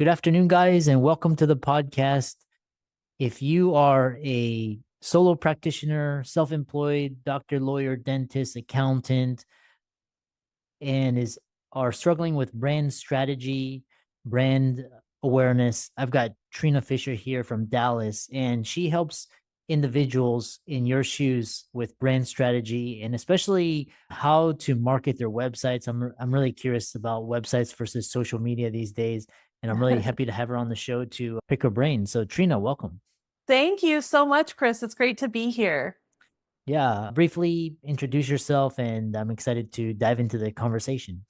Good afternoon, guys, and welcome to the podcast. If you are a solo practitioner, self employed, doctor, lawyer, dentist, accountant, and are struggling with brand strategy, brand awareness, I've got Trina Fisher here from Dallas, and she helps individuals in your shoes with brand strategy and especially how to market their websites. I'm really curious about websites versus social media these days, and I'm really happy to have her on the show to pick her brain. So Trina, welcome. Thank you so much, Chris. It's great to be here. Yeah, briefly introduce yourself, and I'm excited to dive into the conversation.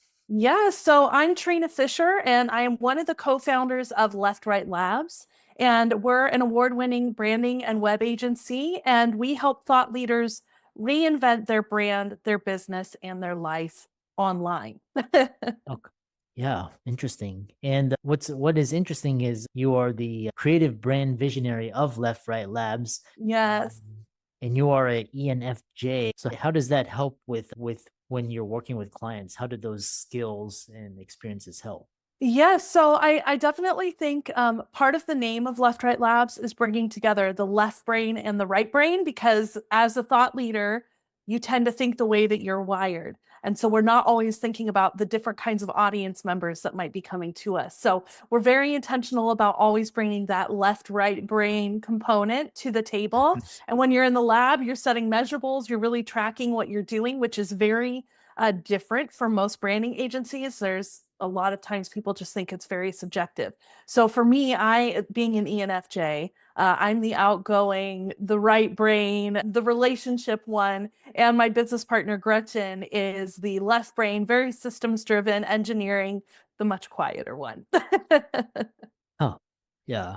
So I'm Trina Fisher, and I am one of the co-founders of LeftRightLabs. And we're an award-winning branding and web agency, and we help thought leaders reinvent their brand, their business, and their life online. Okay. Yeah, interesting. And what is interesting is you are the creative brand visionary of Left Right Labs, Yes. and you are a ENFJ. So how does that help with when you're working with clients? How did those skills and experiences help? Yes, so I definitely think part of the name of Left Right Labs is bringing together the left brain and the right brain because as a thought leader, you tend to think the way that you're wired. And so we're not always thinking about the different kinds of audience members that might be coming to us. So we're very intentional about always bringing that left right brain component to the table. And when you're in the lab, you're setting measurables, you're really tracking what you're doing, which is very different for most branding agencies. There's a lot of times people just think it's very subjective. So for me, I being an ENFJ, I'm the outgoing, the right brain, the relationship one, and my business partner Gretchen is the left brain, very systems driven, engineering, the much quieter one. Oh, yeah.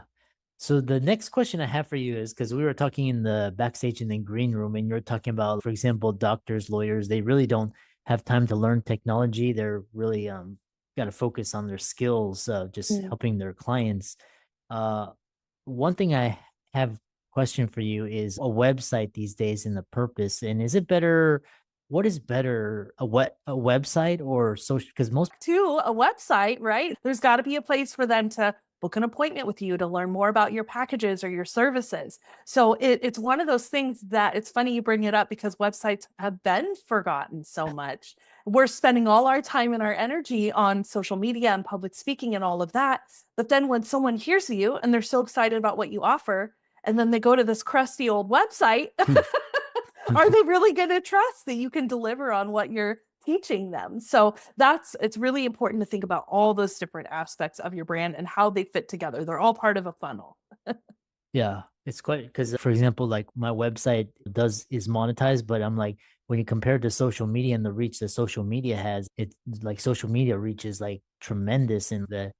So the next question I have for you is because we were talking in the backstage in the green room, and you're talking about, for example, doctors, lawyers, they really don't have time to learn technology. They're really got to focus on their skills, just Mm. helping their clients. Uh, One thing I have question for you is a website these days and the purpose. And is it better? What is better, a website or social? Because most To a website, right? There's got to be a place for them to book an appointment with you to learn more about your packages or your services. So it's one of those things that it's funny you bring it up because websites have been forgotten so much. We're spending all our time and our energy on social media and public speaking and all of that. But then when someone hears you and they're so excited about what you offer, and then they go to this crusty old website, are they really going to trust that you can deliver on what you're teaching them? So it's really important to think about all those different aspects of your brand and how they fit together. They're all part of a funnel. Yeah, it's quite because, for example, like my website is monetized, but I'm like, when you compare it to social media and the reach that social media has, it like social media reach is like tremendous in the.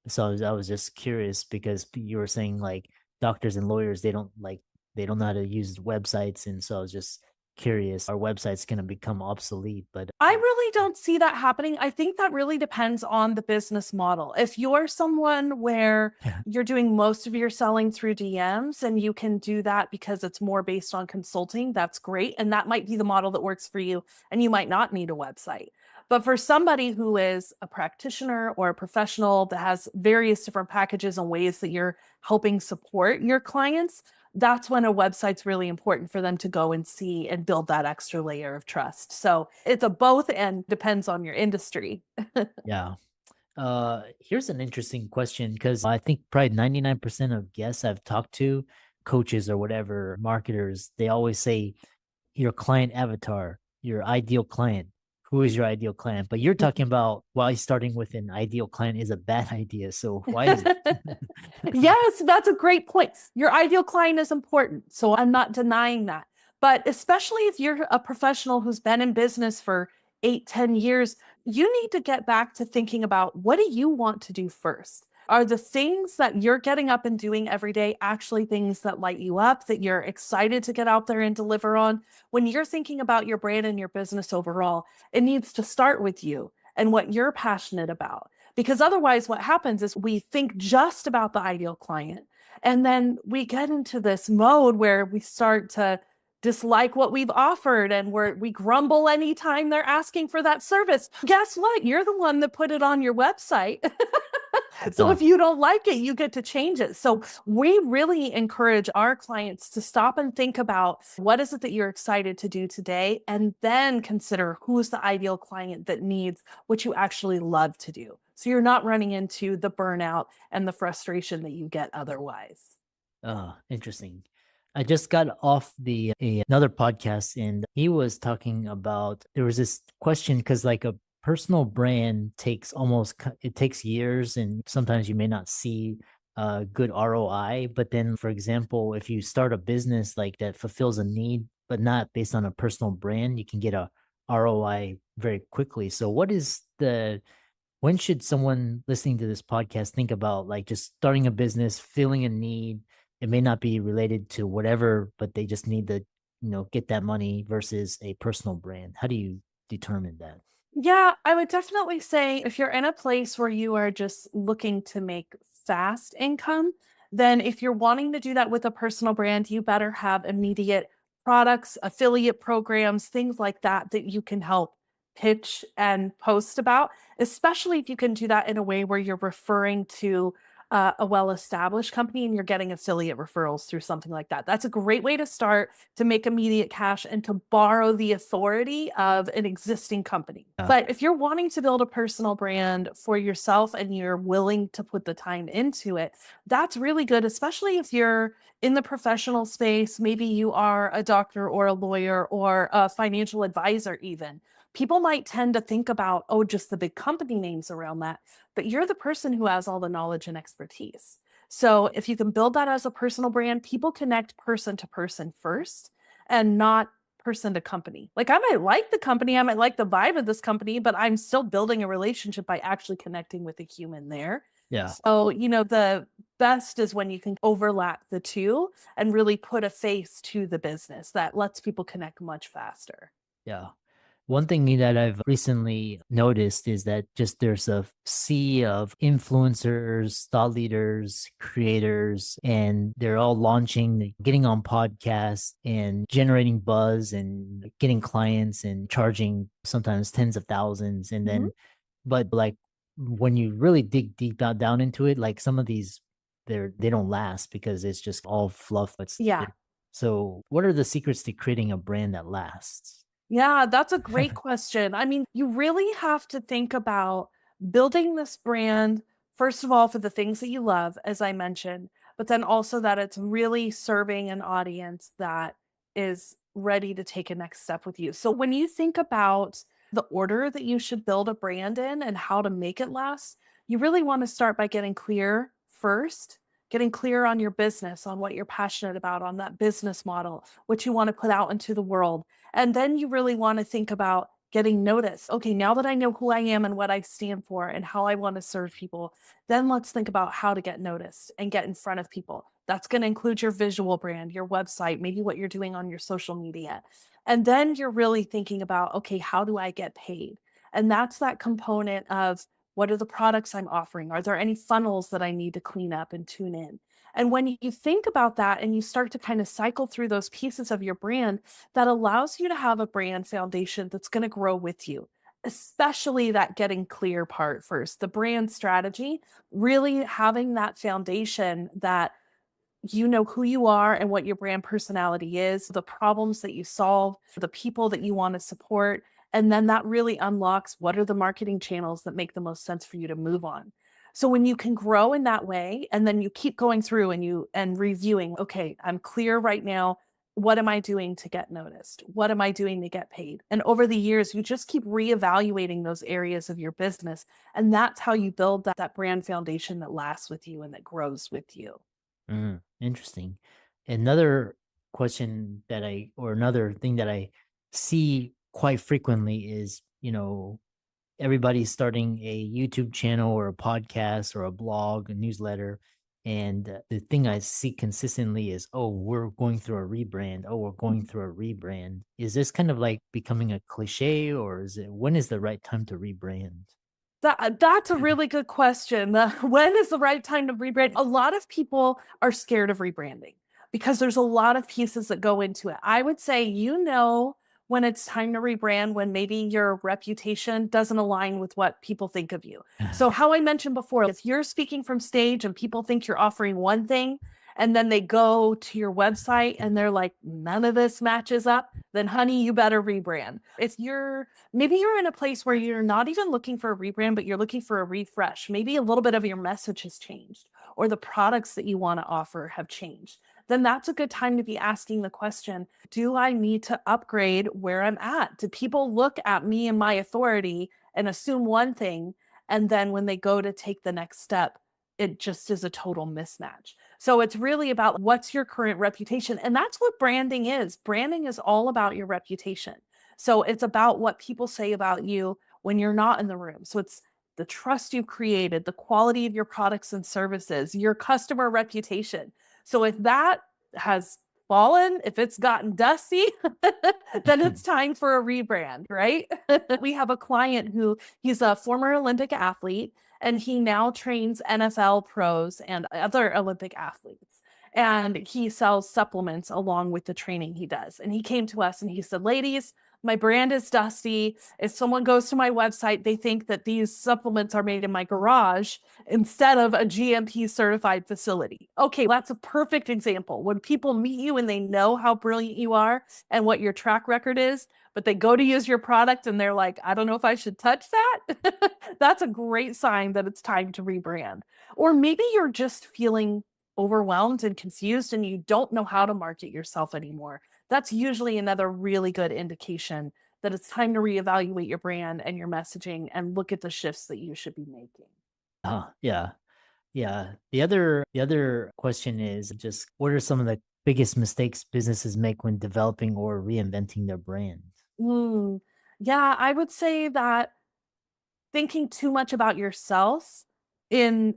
So I was just curious because you were saying like doctors and lawyers, they don't know how to use websites, and so I was just curious, our website's going to become obsolete, but I really don't see that happening. I think that really depends on the business model. If you're someone where yeah. you're doing most of your selling through DMs and you can do that because it's more based on consulting, that's great. And that might be the model that works for you. And you might not need a website. But for somebody who is a practitioner or a professional that has various different packages and ways that you're helping support your clients, that's when a website's really important for them to go and see and build that extra layer of trust. So it's a both and depends on your industry. Yeah. Here's an interesting question because I think probably 99% of guests I've talked to, coaches or whatever, marketers, they always say your client avatar, your ideal client. Who is your ideal client? But you're talking about why starting with an ideal client is a bad idea. So why is it? Yes, that's a great point. Your ideal client is important. So I'm not denying that. But especially if you're a professional who's been in business for 8, 10 years, you need to get back to thinking about what do you want to do first? Are the things that you're getting up and doing every day actually things that light you up, that you're excited to get out there and deliver on? When you're thinking about your brand and your business overall, it needs to start with you and what you're passionate about. Because otherwise, what happens is we think just about the ideal client. And then we get into this mode where we start to dislike what we've offered and we grumble anytime they're asking for that service. Guess what? You're the one that put it on your website. So if you don't like it, you get to change it. So we really encourage our clients to stop and think about what is it that you're excited to do today, and then consider who's the ideal client that needs what you actually love to do. So you're not running into the burnout and the frustration that you get otherwise. Oh, interesting. I just got off another podcast, and he was talking about, there was this question because like a personal brand it takes years, and sometimes you may not see a good ROI. But then, for example, if you start a business like that fulfills a need, but not based on a personal brand, you can get a ROI very quickly. So when should someone listening to this podcast think about like just starting a business, feeling a need? It may not be related to whatever, but they just need to, get that money versus a personal brand. How do you determine that? Yeah, I would definitely say if you're in a place where you are just looking to make fast income, then if you're wanting to do that with a personal brand, you better have immediate products, affiliate programs, things like that that you can help pitch and post about, especially if you can do that in a way where you're referring to a well established company and you're getting affiliate referrals through something like that. That's a great way to start to make immediate cash and to borrow the authority of an existing company. Yeah. But if you're wanting to build a personal brand for yourself and you're willing to put the time into it, that's really good, especially if you're in the professional space. Maybe you are a doctor or a lawyer or a financial advisor, even. People might tend to think about, oh, just the big company names around that, but you're the person who has all the knowledge and expertise. So if you can build that as a personal brand, people connect person to person first and not person to company. Like I might like the company, I might like the vibe of this company, but I'm still building a relationship by actually connecting with a human there. Yeah. So, the best is when you can overlap the two and really put a face to the business that lets people connect much faster. Yeah. One thing that I've recently noticed is that just there's a sea of influencers, thought leaders, creators, and they're all launching, getting on podcasts and generating buzz and getting clients and charging sometimes tens of thousands. And Mhm. then, but like when you really dig deep down into it, like some of these, they don't last because it's just all fluff. Yeah. So what are the secrets to creating a brand that lasts? Yeah, that's a great question. I mean, you really have to think about building this brand, first of all, for the things that you love, as I mentioned, but then also that it's really serving an audience that is ready to take a next step with you. So when you think about the order that you should build a brand in and how to make it last, you really want to start by getting clear first. Getting clear on your business, on what you're passionate about, on that business model, what you want to put out into the world. And then you really want to think about getting noticed. Okay, now that I know who I am and what I stand for and how I want to serve people, then let's think about how to get noticed and get in front of people. That's going to include your visual brand, your website, maybe what you're doing on your social media. And then you're really thinking about, okay, how do I get paid? And that's that component of what are the products I'm offering? Are there any funnels that I need to clean up and tune in? And when you think about that and you start to kind of cycle through those pieces of your brand, that allows you to have a brand foundation that's going to grow with you, especially that getting clear part first, the brand strategy, really having that foundation that you know who you are and what your brand personality is, the problems that you solve, the people that you want to support. And then that really unlocks what are the marketing channels that make the most sense for you to move on. So when you can grow in that way, and then you keep going through and reviewing, okay, I'm clear right now. What am I doing to get noticed? What am I doing to get paid? And over the years, you just keep reevaluating those areas of your business. And that's how you build that brand foundation that lasts with you and that grows with you. Interesting. Another another thing that I see quite frequently is, everybody's starting a YouTube channel or a podcast or a blog, a newsletter. And the thing I see consistently is, oh, we're going through a rebrand. Oh, we're going through a rebrand. Is this kind of like becoming a cliche, or when is the right time to rebrand? That's a really good question. When is the right time to rebrand? A lot of people are scared of rebranding because there's a lot of pieces that go into it. I would say, when it's time to rebrand, when maybe your reputation doesn't align with what people think of you. So, how I mentioned before, if you're speaking from stage and people think you're offering one thing, and then they go to your website and they're like, none of this matches up, then honey, you better rebrand. If you're maybe you're in a place where you're not even looking for a rebrand, but you're looking for a refresh, maybe a little bit of your message has changed or the products that you want to offer have changed, then that's a good time to be asking the question, do I need to upgrade where I'm at? Do people look at me and my authority and assume one thing? And then when they go to take the next step, it just is a total mismatch. So it's really about what's your current reputation. And that's what branding is. Branding is all about your reputation. So it's about what people say about you when you're not in the room. So it's the trust you've created, the quality of your products and services, your customer reputation. So if that has fallen, if it's gotten dusty, then it's time for a rebrand, right? We have a client who he's a former Olympic athlete and he now trains NFL pros and other Olympic athletes. And he sells supplements along with the training he does. And he came to us and he said, ladies, my brand is dusty. If someone goes to my website, they think that these supplements are made in my garage instead of a GMP certified facility. Okay, that's a perfect example. When people meet you and they know how brilliant you are and what your track record is, but they go to use your product and they're like, I don't know if I should touch that. That's a great sign that it's time to rebrand. Or maybe you're just feeling overwhelmed and confused and you don't know how to market yourself anymore. That's usually another really good indication that it's time to reevaluate your brand and your messaging and look at the shifts that you should be making. Yeah. Yeah. The other question is just what are some of the biggest mistakes businesses make when developing or reinventing their brand? Mm, yeah, I would say that thinking too much about yourself in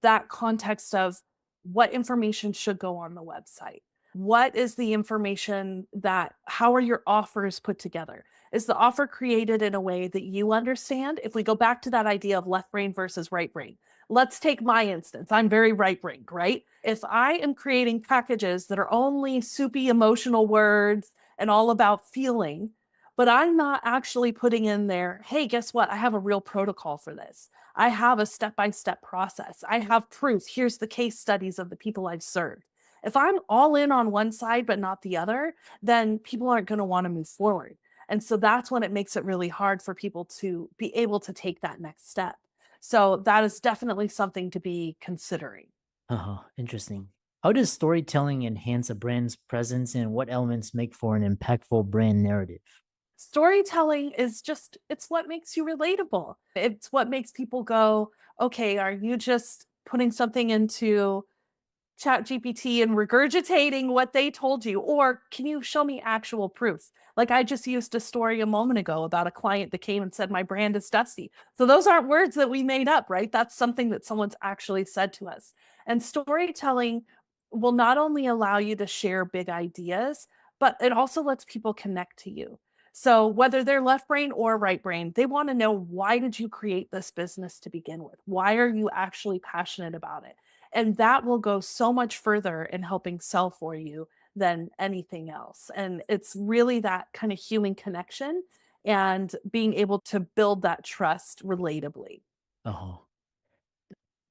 that context of what information should go on the website. What is the information that how are your offers put together? Is the offer created in a way that you understand? If we go back to that idea of left brain versus right brain, let's take my instance. I'm very right brain, right? If I am creating packages that are only soupy emotional words and all about feeling, but I'm not actually putting in there, hey, guess what? I have a real protocol for this. I have a step by step process. I have proof. Here's the case studies of the people I've served. If I'm all in on one side but not the other, then people aren't going to want to move forward. And so that's when it makes it really hard for people to be able to take that next step. So that is definitely something to be considering. Interesting. How does storytelling enhance a brand's presence and what elements make for an impactful brand narrative? Storytelling is just it's what makes you relatable. It's what makes people go, "Okay, are you just putting something into Chat GPT and regurgitating what they told you? Or can you show me actual proof?" Like I just used a story a moment ago about a client that came and said, my brand is dusty. So those aren't words that we made up, right? That's something that someone's actually said to us. And storytelling will not only allow you to share big ideas, but it also lets people connect to you. So whether they're left brain or right brain, they want to know, why did you create this business to begin with? Why are you actually passionate about it? And that will go so much further in helping sell for you than anything else. And it's really that kind of human connection and being able to build that trust relatably. Oh,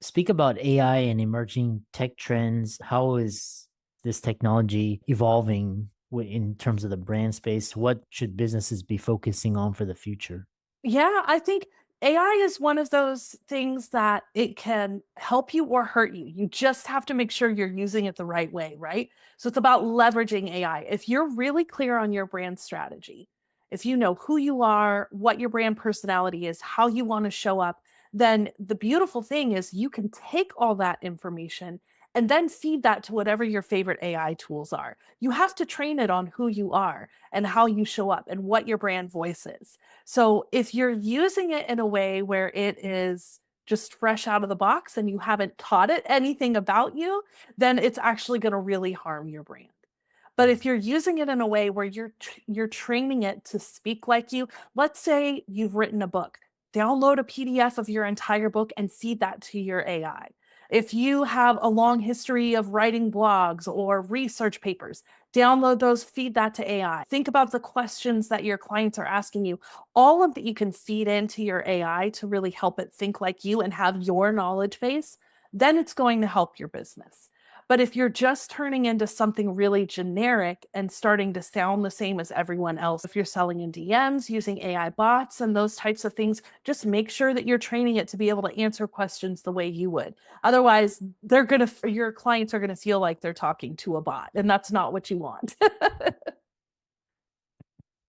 speak about AI and emerging tech trends. How is this technology evolving in terms of the brand space? What should businesses be focusing on for the future? Yeah, I think AI is one of those things that it can help you or hurt you. You just have to make sure you're using it the right way, right? So it's about leveraging AI. If you're really clear on your brand strategy, if you know who you are, what your brand personality is, how you want to show up, then the beautiful thing is you can take all that information and then feed that to whatever your favorite AI tools are. You have to train it on who you are and how you show up and what your brand voice is. So if you're using it in a way where it is just fresh out of the box and you haven't taught it anything about you, then it's actually going to really harm your brand. But if you're using it in a way where you're training it to speak like you, let's say you've written a book, download a PDF of your entire book and feed that to your AI. If you have a long history of writing blogs or research papers, Download those, feed that to AI. Think about the questions that your clients are asking you. All of that you can feed into your AI to really help it think like you and have your knowledge base, then it's going to help your business. But if you're just turning into something really generic and starting to sound the same as everyone else, if you're selling in DMs using AI bots and those types of things, just make sure that you're training it to be able to answer questions the way you would. Otherwise, your clients are going to feel like they're talking to a bot, and that's not what you want.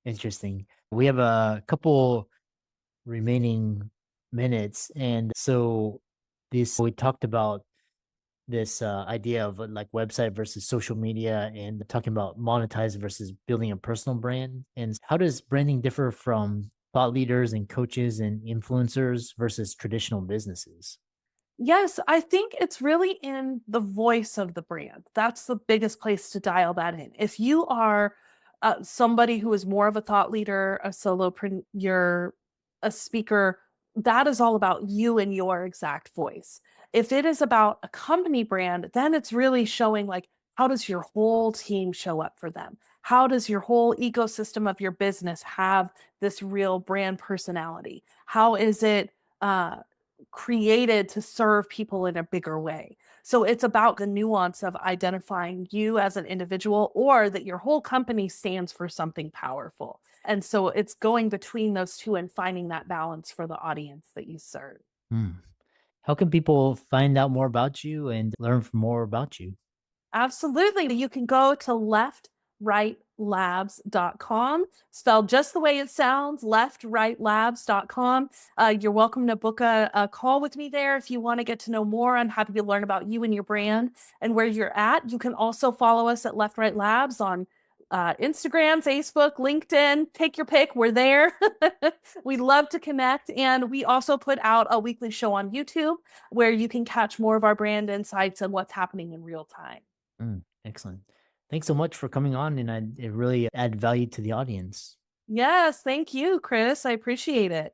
Interesting. We have a couple remaining minutes. And so we talked about this idea of like website versus social media and talking about monetize versus building a personal brand. And how does branding differ from thought leaders and coaches and influencers versus traditional businesses? Yes, I think it's really in the voice of the brand. That's the biggest place to dial that in. If you are somebody who is more of a thought leader, a solopreneur, a speaker, that is all about you and your exact voice. If it is about a company brand, then it's really showing like how does your whole team show up for them? How does your whole ecosystem of your business have this real brand personality? How is it created to serve people in a bigger way? So it's about the nuance of identifying you as an individual or that your whole company stands for something powerful. And so it's going between those two and finding that balance for the audience that you serve. Hmm. How can people find out more about you and learn more about you? Absolutely. You can go to leftrightlabs.com, spelled just the way it sounds, leftrightlabs.com. You're welcome to book a call with me there if you want to get to know more. I'm happy to learn about you and your brand and where you're at. You can also follow us at Left Right Labs on Instagram, Facebook, LinkedIn. Take your pick. We're there. We love to connect. And we also put out a weekly show on YouTube where you can catch more of our brand insights and what's happening in real time. Excellent. Thanks so much for coming on, and it really add value to the audience. Yes, thank you, Chris. I appreciate it.